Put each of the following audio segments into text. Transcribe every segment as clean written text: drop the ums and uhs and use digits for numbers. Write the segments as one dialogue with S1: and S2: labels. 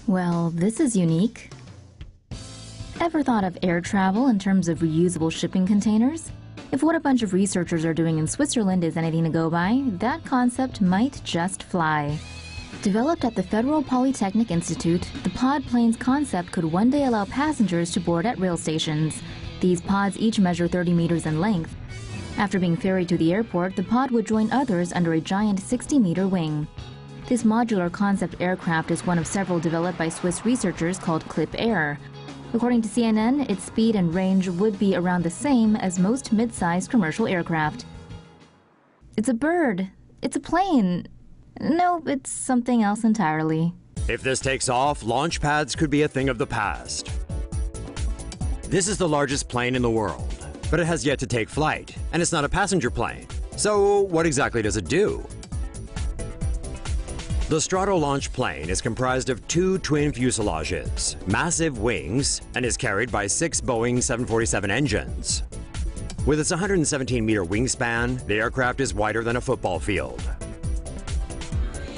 S1: Well, this is unique. Ever thought of air travel in terms of reusable shipping containers? If what a bunch of researchers are doing in Switzerland is anything to go by, that concept might just fly. Developed at the Federal Polytechnic Institute, the pod planes concept could one day allow passengers to board at rail stations. These pods each measure 30 meters in length. After being ferried to the airport, the pod would join others under a giant 60-meter wing. This modular concept aircraft is one of several developed by Swiss researchers called Clip Air. According to CNN, its speed and range would be around the same as most mid-sized commercial aircraft. It's a bird. It's a plane. No, it's something else entirely.
S2: If this takes off, launch pads could be a thing of the past. This is the largest plane in the world, but it has yet to take flight, and it's not a passenger plane. So what exactly does it do? The Stratolaunch plane is comprised of two twin fuselages, massive wings, and is carried by 6 Boeing 747 engines. With its 117-meter wingspan, the aircraft is wider than a football field.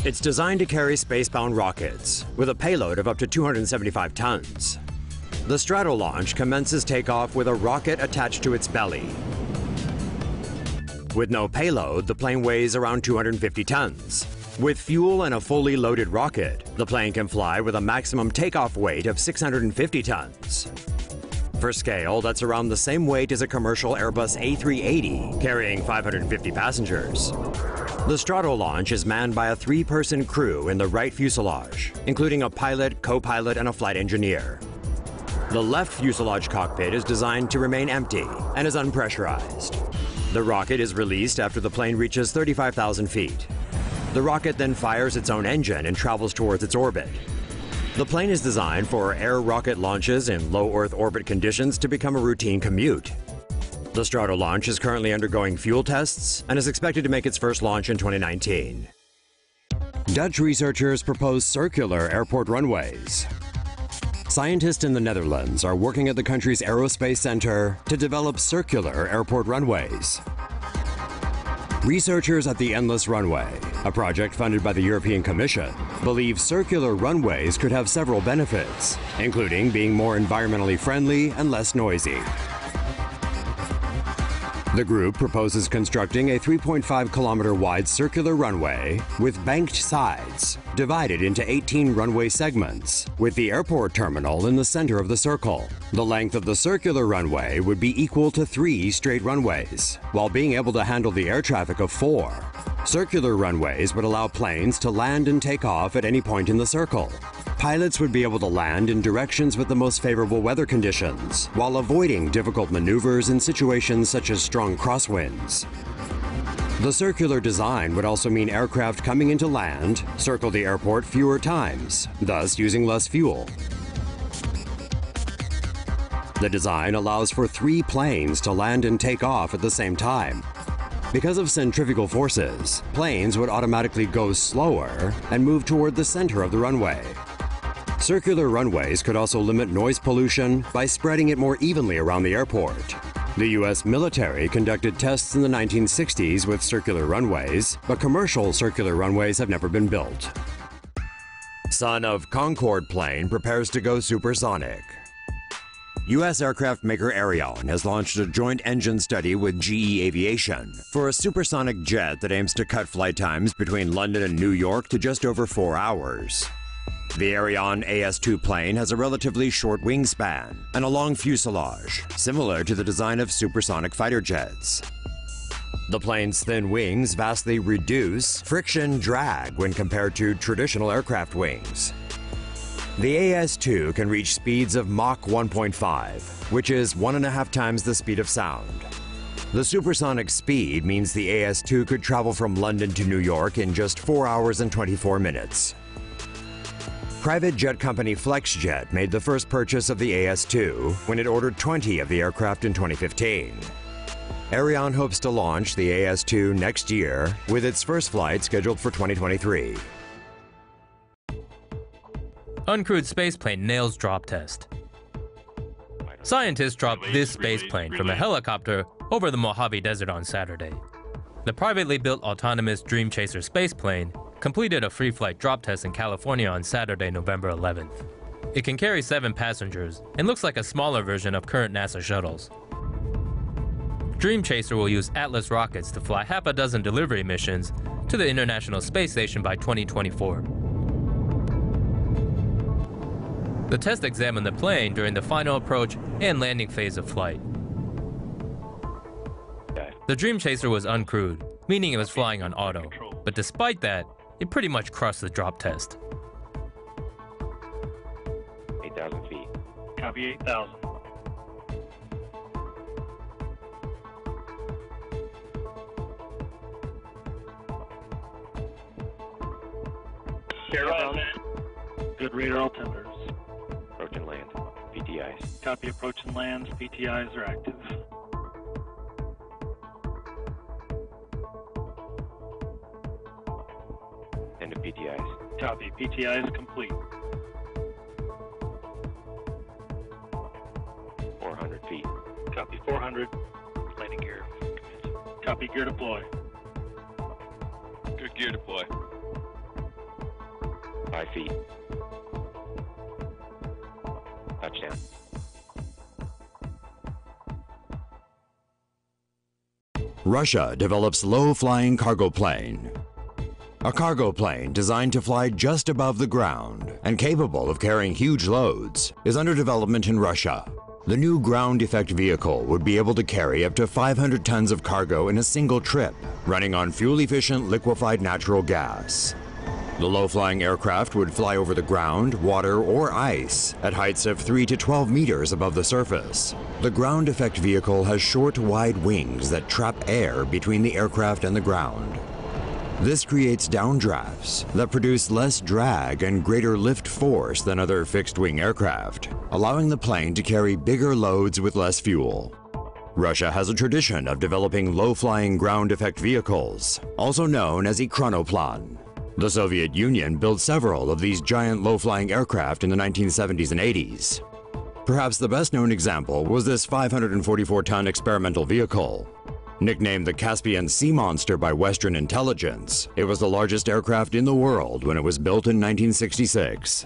S2: It's designed to carry space-bound rockets, with a payload of up to 275 tons. The Stratolaunch commences takeoff with a rocket attached to its belly. With no payload, the plane weighs around 250 tons. With fuel and a fully loaded rocket, the plane can fly with a maximum takeoff weight of 650 tons. For scale, that's around the same weight as a commercial Airbus A380, carrying 550 passengers. The Stratolaunch is manned by a 3-person crew in the right fuselage, including a pilot, co-pilot, and a flight engineer. The left fuselage cockpit is designed to remain empty and is unpressurized. The rocket is released after the plane reaches 35,000 feet. The rocket then fires its own engine and travels towards its orbit. The plane is designed for air rocket launches in low Earth orbit conditions to become a routine commute. The Stratolaunch is currently undergoing fuel tests and is expected to make its first launch in 2019. Dutch researchers propose circular airport runways. Scientists in the Netherlands are working at the country's aerospace center to develop circular airport runways. Researchers at the Endless Runway, a project funded by the European Commission, believe circular runways could have several benefits, including being more environmentally friendly and less noisy. The group proposes constructing a 3.5-kilometer wide circular runway with banked sides, divided into 18 runway segments, with the airport terminal in the center of the circle. The length of the circular runway would be equal to 3 straight runways, while being able to handle the air traffic of 4. Circular runways would allow planes to land and take off at any point in the circle. Pilots would be able to land in directions with the most favorable weather conditions, while avoiding difficult maneuvers in situations such as strong crosswinds. The circular design would also mean aircraft coming into land circle the airport fewer times, thus using less fuel. The design allows for 3 planes to land and take off at the same time. Because of centrifugal forces, planes would automatically go slower and move toward the center of the runway. Circular runways could also limit noise pollution by spreading it more evenly around the airport. The U.S. military conducted tests in the 1960s with circular runways, but commercial circular runways have never been built. Son of Concorde plane prepares to go supersonic. U.S. aircraft maker Aerion has launched a joint engine study with GE Aviation for a supersonic jet that aims to cut flight times between London and New York to just over 4 hours. The Aerion AS-2 plane has a relatively short wingspan and a long fuselage, similar to the design of supersonic fighter jets. The plane's thin wings vastly reduce friction drag when compared to traditional aircraft wings. The AS-2 can reach speeds of Mach 1.5, which is 1.5 times the speed of sound. The supersonic speed means the AS-2 could travel from London to New York in just 4 hours and 24 minutes. Private jet company FlexJet made the first purchase of the AS-2 when it ordered 20 of the aircraft in 2015. Aerion hopes to launch the AS-2 next year, with its first flight scheduled for 2023.
S3: Uncrewed spaceplane nails drop test. Scientists dropped this spaceplane from a helicopter over the Mojave Desert on Saturday. The privately built autonomous Dream Chaser spaceplane completed a free flight drop test in California on Saturday, November 11th. It can carry 7 passengers and looks like a smaller version of current NASA shuttles. Dream Chaser will use Atlas rockets to fly half a dozen delivery missions to the International Space Station by 2024. The test examined the plane during the final approach and landing phase of flight. The Dream Chaser was uncrewed, meaning it was flying on auto, but despite that, it pretty much crushed the drop test.
S4: 8,000 feet.
S5: Copy 8,000. Good radar altimeters.
S4: Approach and land. PTIs.
S5: Copy approach and lands. PTIs are active.
S4: End of PTIs.
S5: Copy. PTIs complete.
S4: 400 feet.
S5: Copy 400.
S4: Landing gear.
S5: Copy gear deploy.
S4: Good gear deploy. 5 feet. Touchdown.
S2: Russia develops low-flying cargo plane. A cargo plane designed to fly just above the ground and capable of carrying huge loads is under development in Russia. The new ground effect vehicle would be able to carry up to 500 tons of cargo in a single trip, running on fuel-efficient liquefied natural gas. The low-flying aircraft would fly over the ground, water, or ice at heights of 3 to 12 meters above the surface. The ground effect vehicle has short, wide wings that trap air between the aircraft and the ground. This creates downdrafts that produce less drag and greater lift force than other fixed-wing aircraft, allowing the plane to carry bigger loads with less fuel. Russia has a tradition of developing low-flying ground effect vehicles, also known as Chronoplan. The Soviet Union built several of these giant low-flying aircraft in the 1970s and 80s. Perhaps the best-known example was this 544-ton experimental vehicle. Nicknamed the Caspian Sea Monster by Western intelligence, it was the largest aircraft in the world when it was built in 1966.